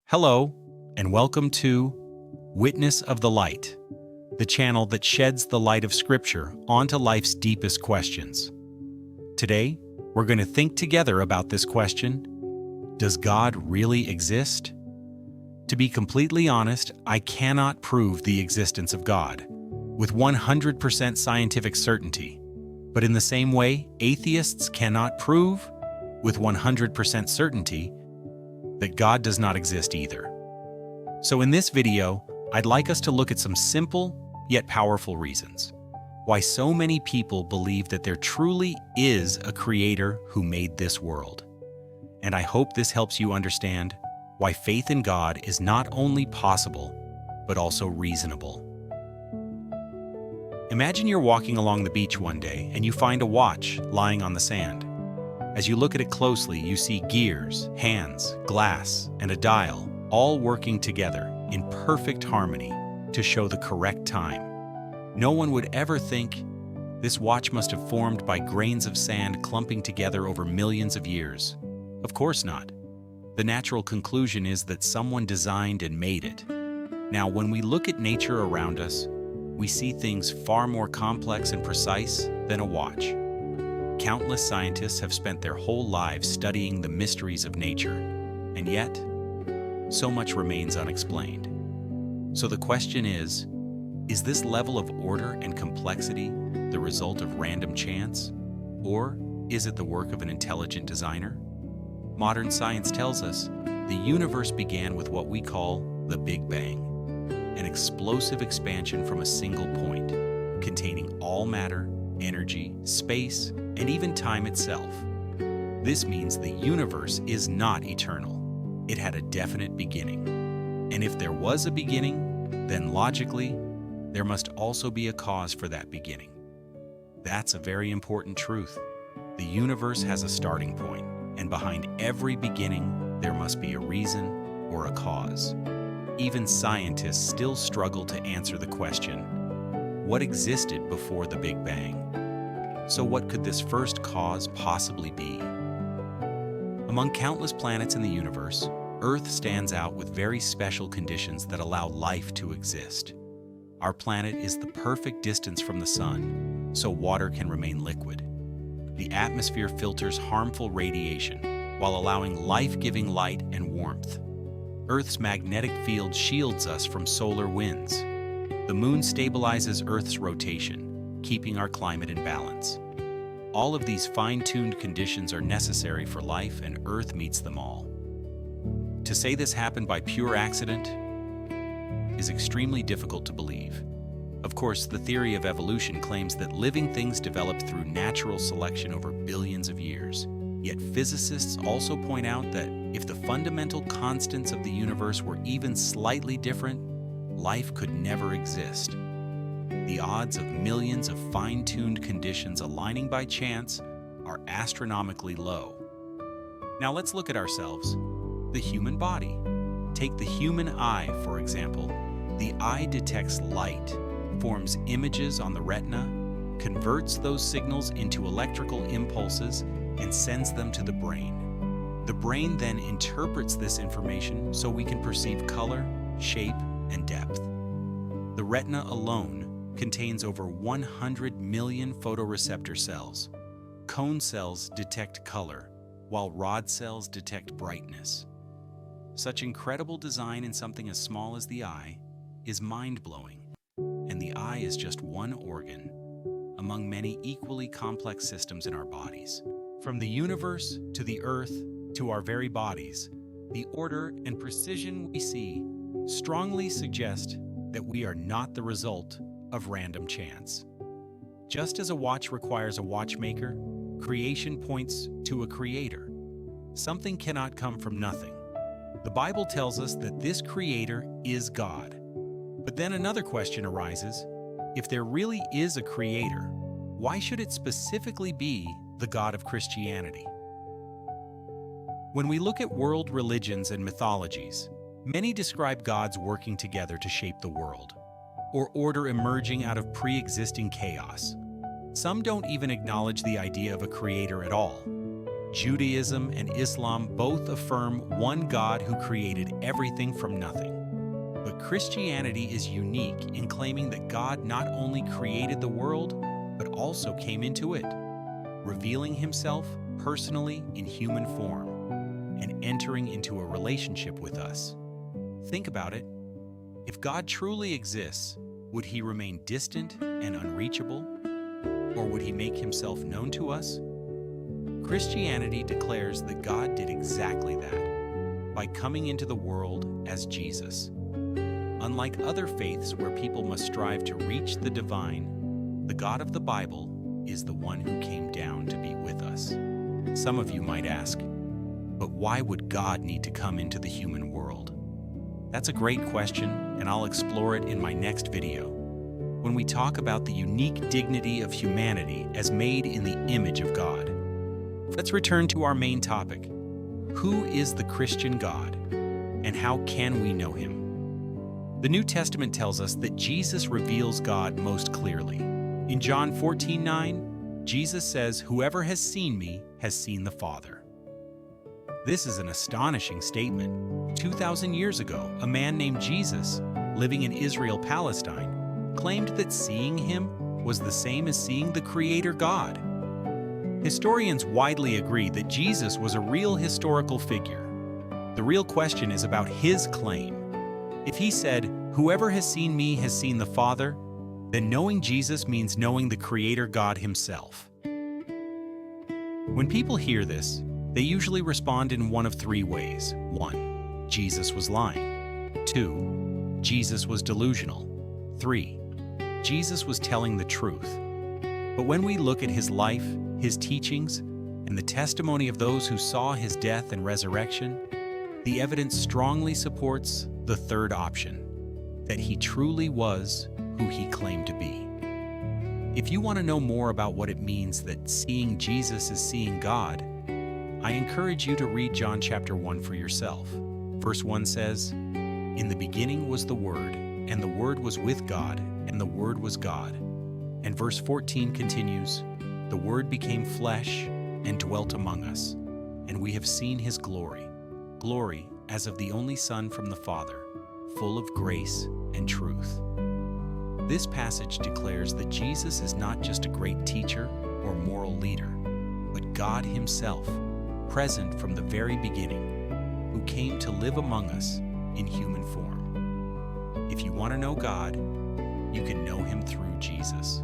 Hello, and welcome to Witness of the Light, the channel that sheds the light of Scripture onto life's deepest questions. Today, we're going to think together about this question: does God really exist? To be completely honest, I cannot prove the existence of God with 100% scientific certainty. But in the same way, atheists cannot prove with 100% certainty that God does not exist either. So in this video, I'd like us to look at some simple yet powerful reasons why so many people believe that there truly is a creator who made this world. And I hope this helps you understand why faith in God is not only possible, but also reasonable. Imagine you're walking along the beach one day and you find a watch lying on the sand. As you look at it closely, you see gears, hands, glass, and a dial all working together in perfect harmony to show the correct time. No one would ever think this watch must have formed by grains of sand clumping together over millions of years. Of course not. The natural conclusion is that someone designed and made it. Now, when we look at nature around us, we see things far more complex and precise than a watch. Countless scientists have spent their whole lives studying the mysteries of nature, and yet, so much remains unexplained. So the question is this level of order and complexity the result of random chance, or is it the work of an intelligent designer? Modern science tells us the universe began with what we call the Big Bang, an explosive expansion from a single point, containing all matter, energy, space, and even time itself. This means the universe is not eternal. It had a definite beginning. And if there was a beginning, then logically, there must also be a cause for that beginning. That's a very important truth. The universe has a starting point, and behind every beginning, there must be a reason or a cause. Even scientists still struggle to answer the question, what existed before the Big Bang? So what could this first cause possibly be? Among countless planets in the universe, Earth stands out with very special conditions that allow life to exist. Our planet is the perfect distance from the sun, so water can remain liquid. The atmosphere filters harmful radiation while allowing life-giving light and warmth. Earth's magnetic field shields us from solar winds. The moon stabilizes Earth's rotation, keeping our climate in balance. All of these fine-tuned conditions are necessary for life, and Earth meets them all. To say this happened by pure accident is extremely difficult to believe. Of course, the theory of evolution claims that living things develop through natural selection over billions of years. Yet physicists also point out that if the fundamental constants of the universe were even slightly different, life could never exist. The odds of millions of fine-tuned conditions aligning by chance are astronomically low. Now let's look at ourselves. The human body. Take the human eye, for example. The eye detects light, forms images on the retina, converts those signals into electrical impulses, and sends them to the brain. The brain then interprets this information so we can perceive color, shape, and depth. The retina alone contains over 100 million photoreceptor cells. Cone cells detect color, while rod cells detect brightness. Such incredible design in something as small as the eye is mind-blowing. And the eye is just one organ among many equally complex systems in our bodies. From the universe to the earth to our very bodies, the order and precision we see strongly suggest that we are not the result of random chance. Just as a watch requires a watchmaker, creation points to a creator. Something cannot come from nothing. The Bible tells us that this creator is God. But then another question arises: if there really is a creator, why should it specifically be the God of Christianity? When we look at world religions and mythologies, many describe gods working together to shape the world, or order emerging out of pre-existing chaos. Some don't even acknowledge the idea of a creator at all. Judaism and Islam both affirm one God who created everything from nothing. But Christianity is unique in claiming that God not only created the world, but also came into it, revealing himself personally in human form and entering into a relationship with us. Think about it. If God truly exists, would he remain distant and unreachable? Or would he make himself known to us? Christianity declares that God did exactly that, by coming into the world as Jesus. Unlike other faiths where people must strive to reach the divine, the God of the Bible is the one who came down to be with us. Some of you might ask, but why would God need to come into the human world? That's a great question, and I'll explore it in my next video, when we talk about the unique dignity of humanity as made in the image of God. Let's return to our main topic. Who is the Christian God, and how can we know him? The New Testament tells us that Jesus reveals God most clearly. In John 14:9, Jesus says, "Whoever has seen me has seen the Father." This is an astonishing statement. 2,000 years ago, a man named Jesus, living in Israel, Palestine, claimed that seeing him was the same as seeing the Creator God. Historians widely agree that Jesus was a real historical figure. The real question is about his claim. If he said, "Whoever has seen me has seen the Father," then knowing Jesus means knowing the Creator God himself. When people hear this, they usually respond in one of three ways. 1. Jesus was lying. 2. Jesus was delusional. 3. Jesus was telling the truth. But when we look at his life, his teachings, and the testimony of those who saw his death and resurrection, the evidence strongly supports the third option, that he truly was who he claimed to be. If you want to know more about what it means that seeing Jesus is seeing God, I encourage you to read John chapter 1 for yourself. Verse 1 says, "In the beginning was the Word, and the Word was with God, and the Word was God." And verse 14 continues, "The Word became flesh and dwelt among us, and we have seen his glory, glory as of the only Son from the Father, full of grace and truth." This passage declares that Jesus is not just a great teacher or moral leader, but God himself, present from the very beginning, who came to live among us in human form. If you want to know God, you can know him through Jesus.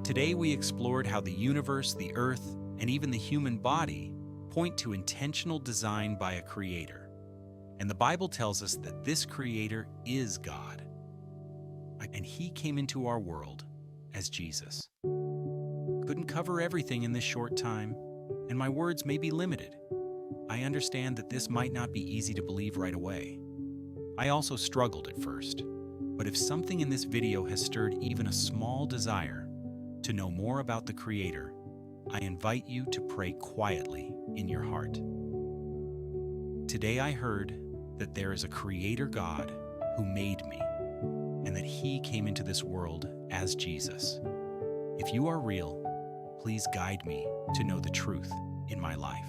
Today we explored how the universe, the earth, and even the human body point to intentional design by a creator. And the Bible tells us that this creator is God. And he came into our world as Jesus. Couldn't cover everything in this short time, and my words may be limited. I understand that this might not be easy to believe right away. I also struggled at first, but if something in this video has stirred even a small desire to know more about the Creator, I invite you to pray quietly in your heart. Today I heard that there is a Creator God who made me, and that he came into this world as Jesus. If you are real, please guide me to know the truth in my life.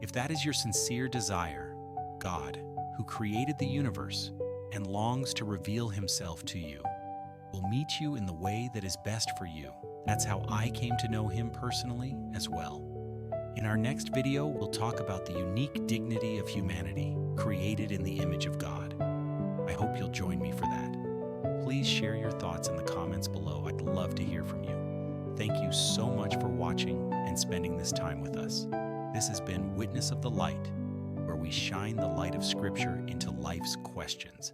If that is your sincere desire, God, who created the universe and longs to reveal himself to you, will meet you in the way that is best for you. That's how I came to know him personally as well. In our next video, we'll talk about the unique dignity of humanity created in the image of God. I hope you'll join me for that. Please share your thoughts in the comments below. I'd love to hear from you. Thank you so much for watching and spending this time with us. This has been Witness of the Light, where we shine the light of Scripture into life's questions.